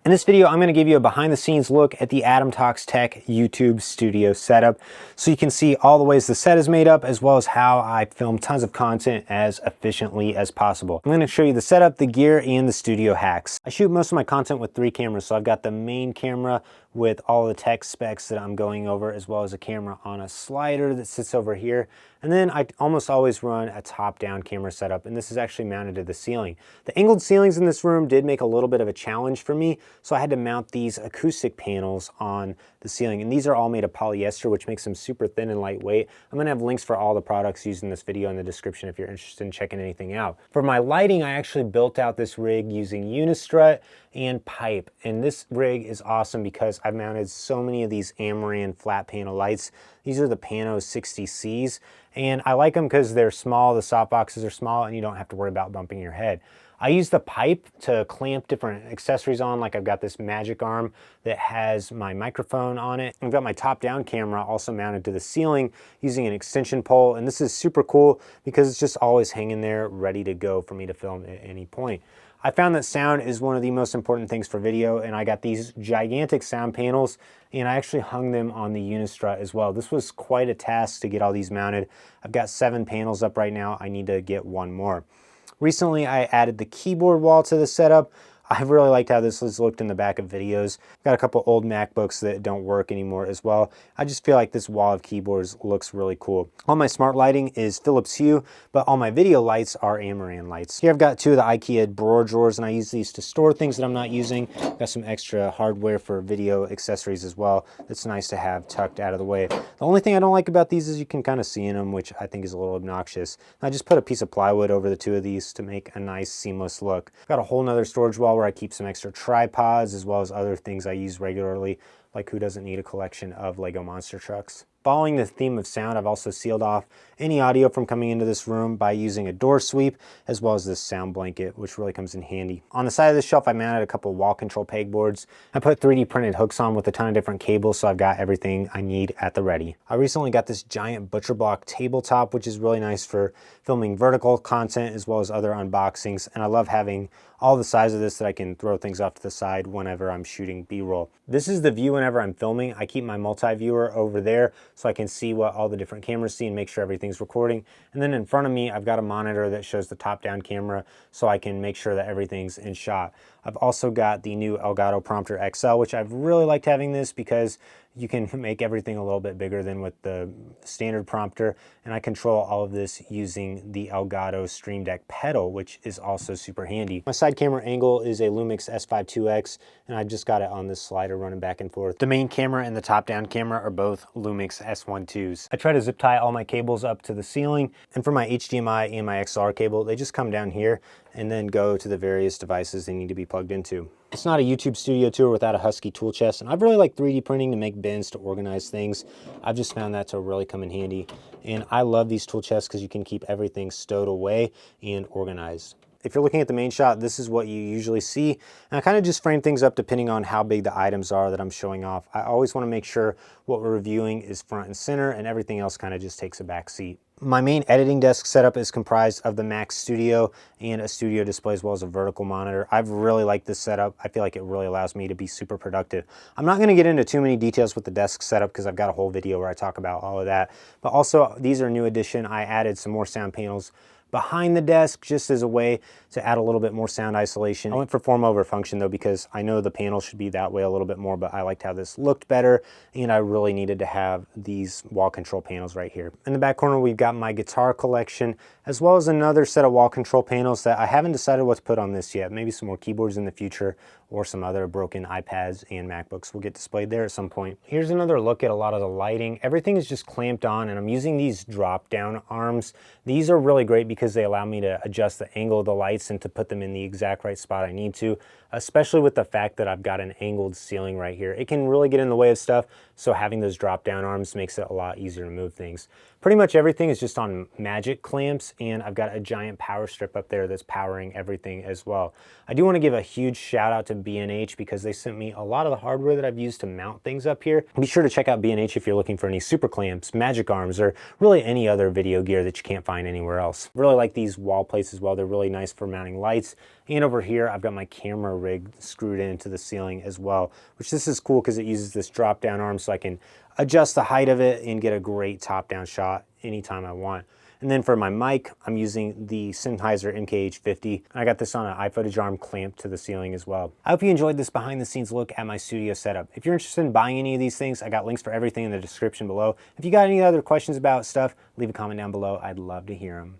In this video, I'm going to give you a behind the scenes look at the Adam Talks Tech YouTube studio setup so you can see all the ways the set is made up as well as how I film tons of content as efficiently as possible. I'm going to show you the setup, the gear, and the studio hacks. I shoot most of my content with 3 cameras, so I've got the main camera with all the tech specs that I'm going over, as well as a camera on a slider that sits over here. And then I almost always run a top-down camera setup, and this is actually mounted to the ceiling. The angled ceilings in this room did make a little bit of a challenge for me, so I had to mount these acoustic panels on the ceiling, and these are all made of polyester, which makes them super thin and lightweight. I'm gonna have links for all the products used in this video in the description if you're interested in checking anything out. For my lighting, I actually built out this rig using Unistrut and pipe, and this rig is awesome because I've mounted so many of these Amaran flat panel lights. These are the Pano 60Cs, and I like them because they're small, the softboxes are small, and you don't have to worry about bumping your head. I use the pipe to clamp different accessories on, like I've got this magic arm that has my microphone on it. I've got my top-down camera also mounted to the ceiling using an extension pole, and this is super cool because it's just always hanging there ready to go for me to film at any point. I found that sound is one of the most important things for video, and I got these gigantic sound panels and I actually hung them on the Unistrut as well. This was quite a task to get all these mounted. I've got 7 panels up right now. I need to get 1 more. Recently, I added the keyboard wall to the setup. I really liked how this has looked in the back of videos. I've got a couple old MacBooks that don't work anymore as well. I just feel like this wall of keyboards looks really cool. All my smart lighting is Philips Hue, but all my video lights are Amaran lights. Here I've got 2 of the IKEA drawer drawers, and I use these to store things that I'm not using. Got some extra hardware for video accessories as well. That's nice to have tucked out of the way. The only thing I don't like about these is you can kind of see in them, which I think is a little obnoxious. I just put a piece of plywood over the 2 of these to make a nice seamless look. Got a whole nother storage wall where I keep some extra tripods as well as other things I use regularly, like who doesn't need a collection of Lego monster trucks. Following the theme of sound, I've also sealed off any audio from coming into this room by using a door sweep, as well as this sound blanket, which really comes in handy. On the side of the shelf, I mounted a couple wall control pegboards. I put 3D printed hooks on with a ton of different cables, so I've got everything I need at the ready. I recently got this giant butcher block tabletop, which is really nice for filming vertical content as well as other unboxings, and I love having all the size of this that I can throw things off to the side whenever I'm shooting B-roll. This is the view whenever I'm filming. I keep my multi-viewer over there so I can see what all the different cameras see and make sure everything's recording. And then in front of me, I've got a monitor that shows the top-down camera so I can make sure that everything's in shot. I've also got the new Elgato Prompter XL, which I've really liked having this because you can make everything a little bit bigger than with the standard prompter, and I control all of this using the Elgato Stream Deck pedal, which is also super handy. My side camera angle is a LUMIX S5IIX, and I just got it on this slider running back and forth. The main camera and the top-down camera are both LUMIX S12s. I try to zip tie all my cables up to the ceiling, and for my HDMI and my XLR cable, they just come down here and then go to the various devices they need to be plugged into. It's not a YouTube studio tour without a Husky tool chest, and I've really liked 3D printing to make bins to organize things. I've just found that to really come in handy, and I love these tool chests because you can keep everything stowed away and organized. If you're looking at the main shot, this is what you usually see, and I kind of just frame things up depending on how big the items are that I'm showing off. I always want to make sure what we're reviewing is front and center, and everything else kind of just takes a back seat. My main editing desk setup is comprised of the Mac Studio and a studio display as well as a vertical monitor. I've really liked this setup. I feel like it really allows me to be super productive. I'm not going to get into too many details with the desk setup because I've got a whole video where I talk about all of that. But also, these are new addition. I added some more sound panels behind the desk just as a way to add a little bit more sound isolation. I went for form over function though because I know the panel should be that way a little bit more, but I liked how this looked better and I really needed to have these wall control panels right here. In the back corner we've got my guitar collection as well as another set of wall control panels that I haven't decided what to put on this yet. Maybe some more keyboards in the future or some other broken iPads and MacBooks will get displayed there at some point. Here's another look at a lot of the lighting. Everything is just clamped on and I'm using these drop down arms. These are really great because they allow me to adjust the angle of the lights and to put them in the exact right spot I need to, especially with the fact that I've got an angled ceiling right here. It can really get in the way of stuff, so having those drop down arms makes it a lot easier to move things. Pretty much everything is just on magic clamps, and I've got a giant power strip up there that's powering everything as well. I do want to give a huge shout out to B&H because they sent me a lot of the hardware that I've used to mount things up here. Be sure to check out B&H if you're looking for any super clamps, magic arms, or really any other video gear that you can't find anywhere else. Really like these wall plates as well. They're really nice for mounting lights And over here, I've got my camera rig screwed into the ceiling as well, which this is cool because it uses this drop down arm so I can adjust the height of it and get a great top down shot anytime I want. And then for my mic, I'm using the Sennheiser MKH50. I got this on an iFootage arm clamped to the ceiling as well. I hope you enjoyed this behind the scenes look at my studio setup. If you're interested in buying any of these things, I got links for everything in the description below. If you got any other questions about stuff, leave a comment down below. I'd love to hear them.